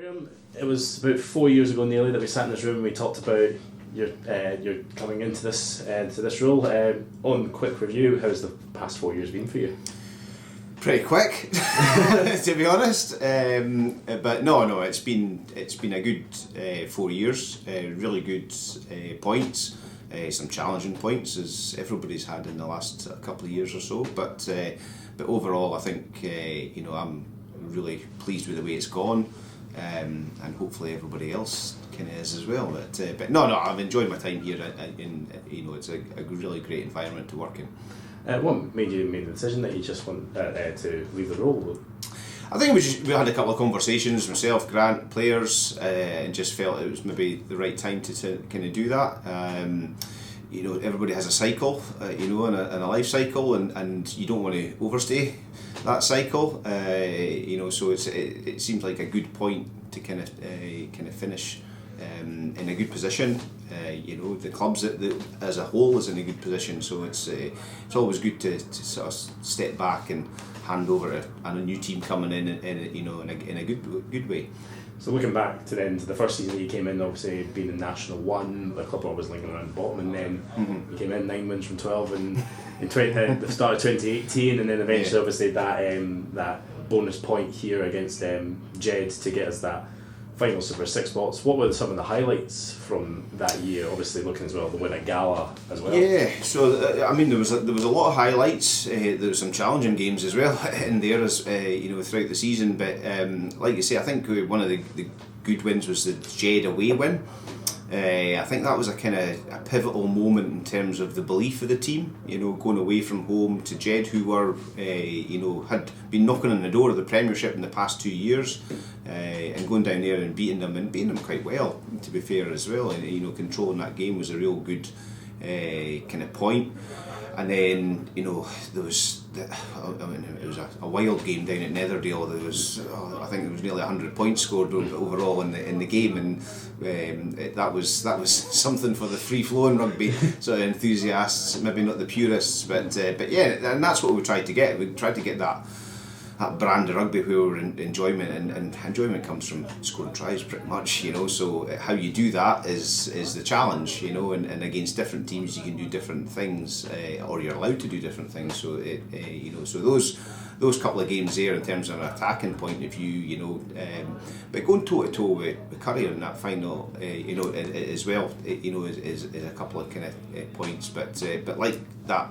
Graeme, it was about 4 years ago nearly that we sat in this room and we talked about your coming into this role. On quick review, how's the past 4 years been for you? Pretty quick, to be honest. But no, it's been a good 4 years. Really good points. Some challenging points, as everybody's had in the last couple of years or so. But overall, I think I'm really pleased with the way it's gone, and hopefully everybody else kind of is as well. But no, I've enjoyed my time here. It's a really great environment to work in. What made you make the decision that you just want to leave the role? I think we had a couple of conversations, myself, Grant, players, and just felt it was maybe the right time to kind of do that. Everybody has a cycle, and a life cycle, and you don't want to overstay that cycle. So it seems like a good point to kind of finish in a good position. The clubs as a whole is in a good position, so it's always good to sort of step back and hand over and a new team coming in a good way. So looking back to the first season that you came in, obviously being in National 1, the club always linking around the bottom, and then you came in 9 wins from 12 in the start of 2018, and then eventually obviously that bonus point here against Jed to get us that final Super 6 spots. What were some of the highlights from that year? Obviously looking as well the win at Gala as well. Yeah, so there was a lot of highlights. There were some challenging games as well in there as throughout the season. But like you say, I think one of the good wins was the Jed away win. I think that was a kind of a pivotal moment in terms of the belief of the team. Going away from home to Jed, who were had been knocking on the door of the Premiership in the past 2 years, and going down there and beating them quite well, to be fair as well. And controlling that game was a real good kind of point. And then there was it was a wild game down at Netherdale. There was I think there was nearly 100 points scored overall in the game, and that was something for the free flowing rugby sort of enthusiasts, maybe not the purists, but yeah, and that's what we tried to get. We tried to get that brand of rugby where we're in enjoyment, and enjoyment comes from scoring tries pretty much, so how you do that is the challenge, and against different teams you can do different things, or you're allowed to do different things, so so those couple of games there in terms of an attacking point of view, but going toe to toe with Curry in that final, as well, is a couple of kind of points, but like that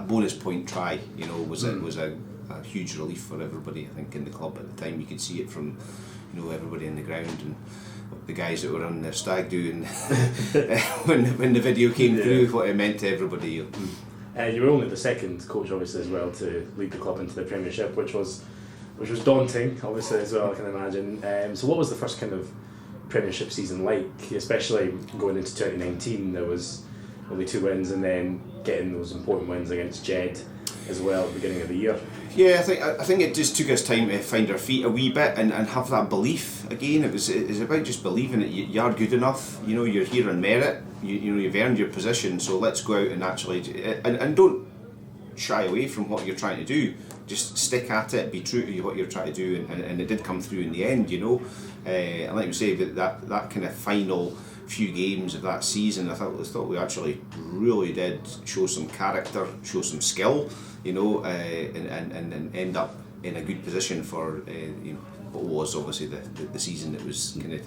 bonus point try, was a huge relief for everybody, I think, in the club at the time. You could see it from everybody in the ground, and the guys that were on their stag do, and when the video came through, what it meant to everybody. You were only the second coach, obviously, as well, to lead the club into the Premiership, which was daunting, obviously, as well, I can imagine. So what was the first kind of Premiership season like, especially going into 2019? There was only 2 wins, and then getting those important wins against Jed as well at the beginning of the year. Yeah, I think it just took us time to find our feet a wee bit and have that belief again. It was about just believing that you are good enough. You're here on merit. You've earned your position. So let's go out and actually and don't shy away from what you're trying to do. Just stick at it. Be true to what you're trying to do, and it did come through in the end. And like we say, that kind of final few games of that season, I thought we actually really did show some character, show some skill, and end up in a good position for what was obviously the season that was kind of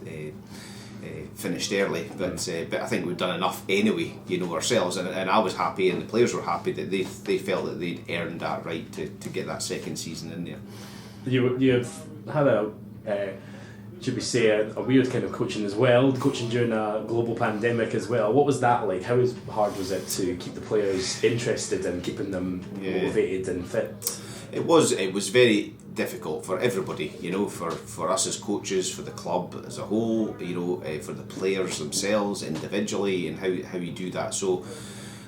finished early, but I think we've done enough anyway, ourselves, and I was happy, and the players were happy that they felt that they'd earned that right to get that second season in there. You've had should we say, a weird kind of coaching as well, coaching during a global pandemic as well. What was that like? How hard was it to keep the players interested and keeping them motivated and fit? It was very difficult for everybody, for us as coaches, for the club as a whole, for the players themselves individually, and how you do that. So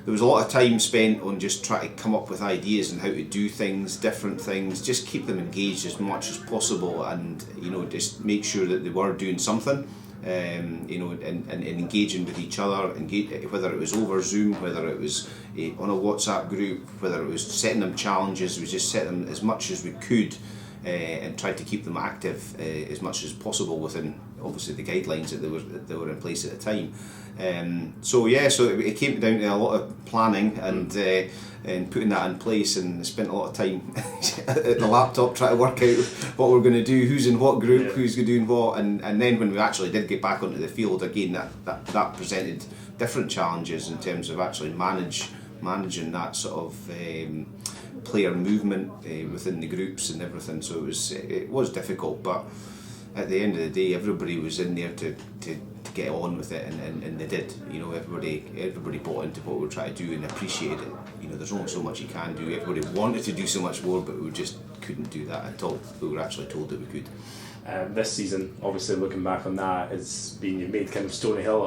there was a lot of time spent on just trying to come up with ideas and how to do things, different things, just keep them engaged as much as possible, and just make sure that they were doing something, and engaging with each other, whether it was over Zoom, whether it was on a WhatsApp group, whether it was setting them challenges. We just set them as much as we could and tried to keep them active as much as possible within obviously the guidelines that were in place at the time. So it came down to a lot of planning and putting that in place, and spent a lot of time at the laptop trying to work out what we're going to do, who's in what group, who's doing what, and then when we actually did get back onto the field again, that presented different challenges in terms of actually managing that sort of player movement within the groups and everything. So it was difficult, but at the end of the day, everybody was in there to get on with it, and they did. Everybody bought into what we were trying to do and appreciated it. There's only so much you can do. Everybody wanted to do so much more, but we just couldn't do that until we were actually told that we could. This season, obviously looking back on that, you've made kind of Stony Hill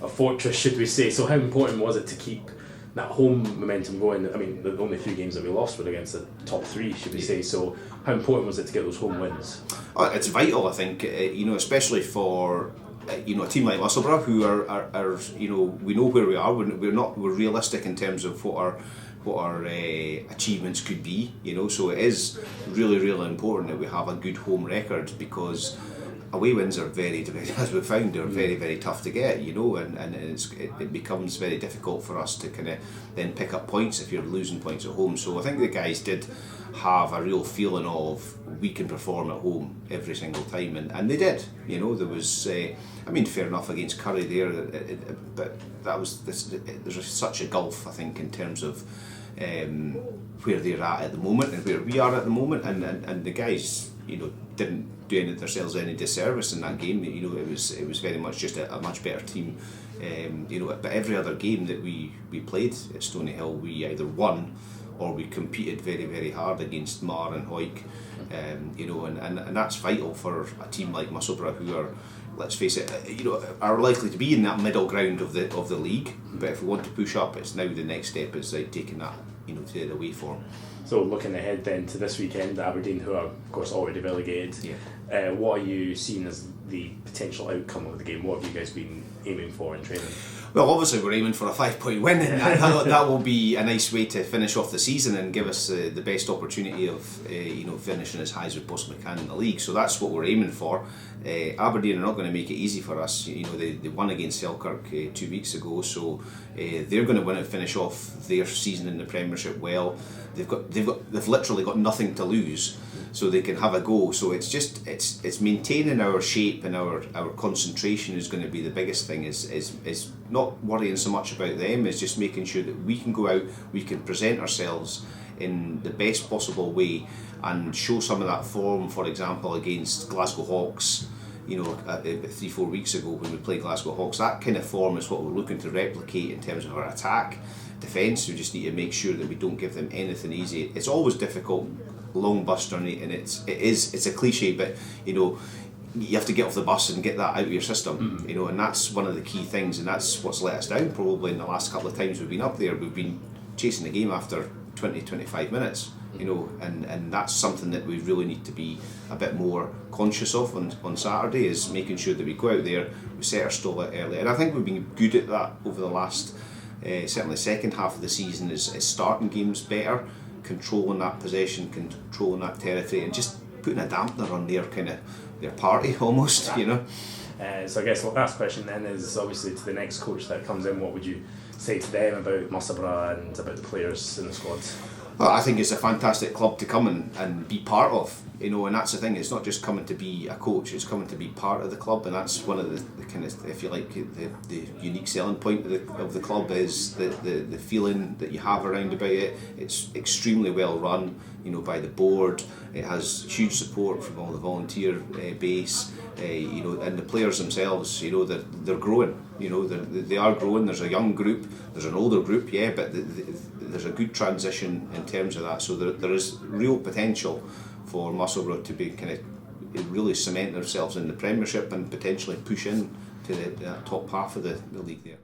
a fortress, should we say. So how important was it to keep that home momentum going? I mean, the only 3 games that we lost were against the top 3, should we say. So how important was it to get those home wins? Oh, it's vital, I think, especially for a team like Musselburgh, who are we know where we are. We're realistic in terms of what our achievements could be. So it is really, really important that we have a good home record, because away wins are very, as we've found, they're very, very tough to get, and it becomes very difficult for us to kind of then pick up points if you're losing points at home. So I think the guys did have a real feeling of we can perform at home every single time, and they did. There was, fair enough against Curry there, but there's such a gulf, I think, in terms of where they're at the moment and where we are at the moment, and the guys, didn't do themselves any disservice in that game. It was very much just a much better team. But every other game that we played at Stony Hill, we either won or we competed very, very hard against Mar and Hoyk. And that's vital for a team like Musselburgh, who are, let's face it, are likely to be in that middle ground of the league. But if we want to push up, it's now the next step is taking that to the away form. So looking ahead then to this weekend, Aberdeen, who are of course already relegated, what are you seeing as the potential outcome of the game? What have you guys been aiming for in training? Well, obviously we're aiming for a 5-point win, and that will be a nice way to finish off the season and give us the best opportunity of finishing as high as we possibly can in the league. So that's what we're aiming for. Aberdeen are not going to make it easy for us. They won against Selkirk 2 weeks ago, so they're going to want to finish off their season in the Premiership well. They've literally got nothing to lose, so they can have a go. So it's maintaining our shape and our concentration is going to be the biggest thing. Is not worrying so much about them, is just making sure that we can go out, we can present ourselves in the best possible way and show some of that form. For example, against Glasgow Hawks, 3-4 weeks ago when we played Glasgow Hawks, that kind of form is what we're looking to replicate in terms of our attack. Defence, we just need to make sure that we don't give them anything easy. It's always difficult, long bus journey, and it's a cliche, but you have to get off the bus and get that out of your system, and that's one of the key things, and that's what's let us down probably in the last couple of times we've been up there. We've been chasing the game after 20-25 minutes, and that's something that we really need to be a bit more conscious of on Saturday, is making sure that we go out there, we set our stall out early, and I think we've been good at that over the last certainly second half of the season, is starting games better, controlling that possession, controlling that territory, and just putting a dampener on their party almost, So I guess the last question then is obviously to the next coach that comes in. What would you say to them about Musselburgh and about the players in the squad? Well, I think it's a fantastic club to come and be part of, and that's the thing. It's not just coming to be a coach; it's coming to be part of the club, and that's one of the kind of, if you like, the unique selling point of the club is the feeling that you have around about it. It's extremely well run, by the board. It has huge support from all the volunteer base, and the players themselves. They're growing. They are growing. There's a young group, there's an older group, but there's a good transition in terms of that. So there is real potential for Musselburgh to be kind of really cement themselves in the Premiership and potentially push in to the top half of the league there.